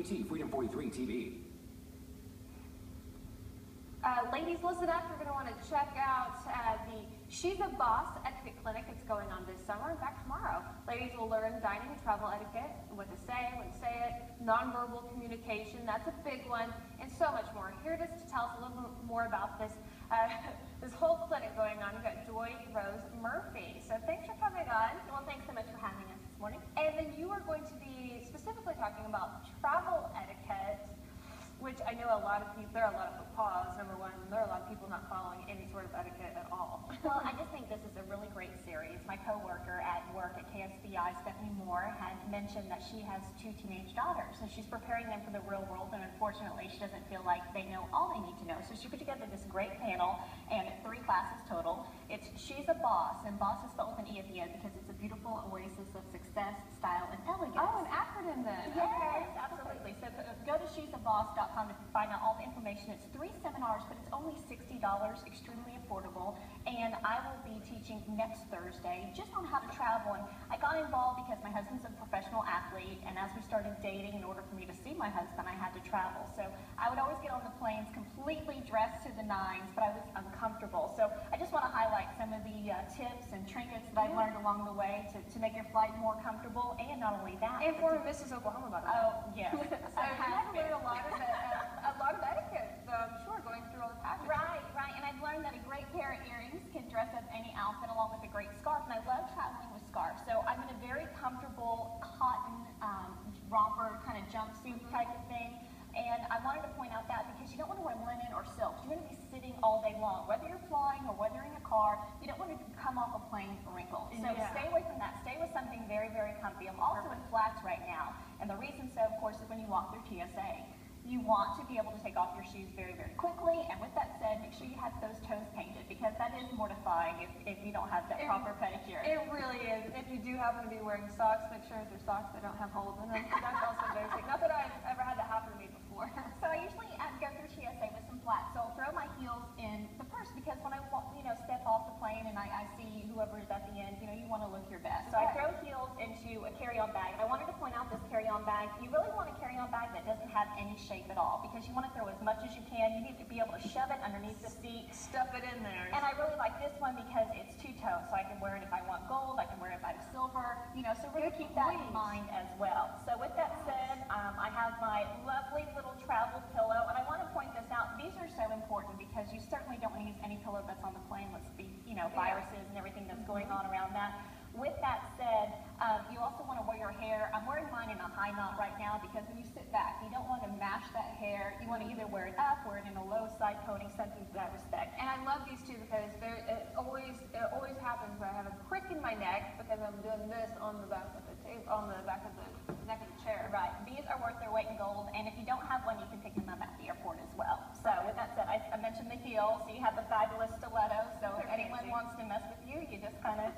WBT Freedom 43 TV. Ladies, listen up. You're going to want to check out the She's a Boss Etiquette Clinic. It's going on this summer. In fact, tomorrow. Ladies will learn dining and travel etiquette, what to say, when to say it, nonverbal communication, that's a big one, and so much more. Here it is to tell us a little bit more about this this whole clinic going on. We've got Joy Rose Murphy. So thanks for coming on. Well, thanks so much for having us this morning. And then you are going to be specifically talking about travel etiquette, which I know a lot of people, there are a lot of pause, number one, and there are a lot of people not following any sort of etiquette at all. Well, I just think this is a really great series. My coworker at work at KSBI, Stephanie Moore, had mentioned that she has 2 teenage daughters, and she's preparing them for the real world, and unfortunately she doesn't feel like they know all they need to know. So she put together this great panel, and 3 classes total. It's She's a Boss, and boss is spelled with an E at the end because it's a beautiful oasis of success, style, and elegance. Oh, an acronym then. Yes, okay. Absolutely. So go to she'saboss.com to find out all the information. It's 3 seminars, but it's only $60, extremely affordable. And I will be teaching next Thursday just on how to travel. And I got involved because my husband's a professional athlete, and as we started dating, in order for me to see my husband, I had to travel. So I would always get on the planes completely dressed to the nines, but I was uncomfortable. So I just want to highlight some of the tips and trinkets that I've learned along the way to make your flight more comfortable, and not only that. And former Mrs. Oklahoma, by the way. Oh, yes. So you had to learn a lot of etiquette, I'm sure, going through all the packages. Right. And I've learned that a great pair of earrings can dress up any outfit along with a great scarf, and I love traveling with scarves. So I'm in a very comfortable cotton romper kind of jumpsuit type of thing. And I wanted to point out that because you don't want to wear linen or silk. You're going to be sitting all day long. Whether you're flying or whether you're in a car, you don't want to come off a plane wrinkled. So stay away from that. Stay with something very, very comfy. I'm also in flats right now. And the reason so, of course, is when you walk through TSA. You want to be able to take off your shoes very, very quickly. And with that said, make sure you have those toes painted, because that is mortifying if you don't have that proper pedicure. It really is. If you do happen to be wearing socks, make sure they're socks that don't have holes in them. That's also basic. Not that I've ever had that happen to me before. So I usually go through TSA with some flats. So I'll throw my heels in the purse, because when I step off the plane and I see whoever is at the end, you want to look your best. So I throw heels into a carry-on bag. And I wanted to point out this carry-on bag. You really want a carry-on bag that doesn't have any shape at all, because you want to throw as much as you can. You need to be able to shove it underneath the seat. Stuff it in there. And I really like this one because it's 2-tone, so I can wear it if I want gold, I can wear it if I have silver, so really keep that in mind as well. So with that said, I have my lovely little travel pillow, and I want to point this out. These are so important because you certainly don't want to use any pillow that's on the plane. Let's be, viruses and everything that's going on around that. With that said, you also want to wear your hair. I'm wearing mine in a high knot right now because when you sit back, you don't want to mash that hair. You want to either wear it up, wear it in a low side pony, something to that respect. And I love these too because it always happens where I have a crick in my neck because I'm doing this on the back of the table, on the back of the neck of the chair. Right. These are worth their weight in gold, and if you don't have one, you can pick them up at the airport as well. So with that said, I mentioned the heels, so you have the fabulous stilettos. So if anyone wants to mess with you, you just kind of,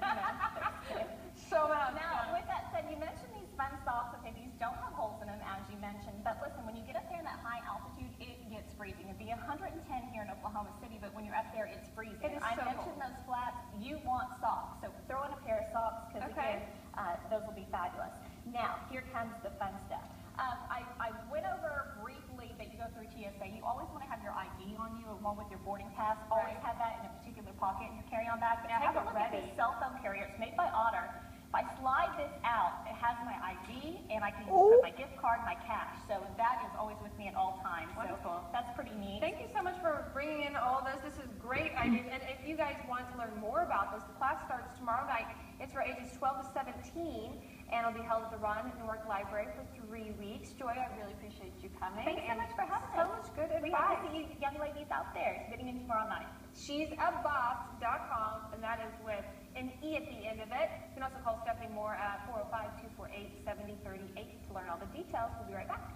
Now, with that said, you mentioned these fun socks. Okay, these don't have holes in them, as you mentioned. But listen, when you get up there in that high altitude, it gets freezing. It'd be 110 here in Oklahoma City, but when you're up there, it's freezing. I mentioned those flats. You want socks, so throw in a pair of socks because, again, those will be fabulous. Now, here comes the fun stuff. I went over briefly that you go through TSA. You always want to have your ID on you along with your boarding pass. Always have that in a particular pocket in your carry-on bag. But take a look at this cell phone carrier. It's made by Otter. If I slide this out, it has my ID, and I can put my gift card, my cash. So that is always with me at all times. Wonderful. So that's pretty neat. Thank you so much for bringing in all this. This is great ideas. And if you guys want to learn more about this, the class starts tomorrow night. It's for ages 12 to 17, and it'll be held at the Ron Newark Library for 3 weeks. Joy, I really appreciate you coming. Thanks so much for having us. So much good advice. We hope to see you young ladies out there getting in tomorrow night. She'saboss.com, and that is with an E at the end of it. You can also call Stephanie Moore at 405-248-7038 to learn all the details. We'll be right back.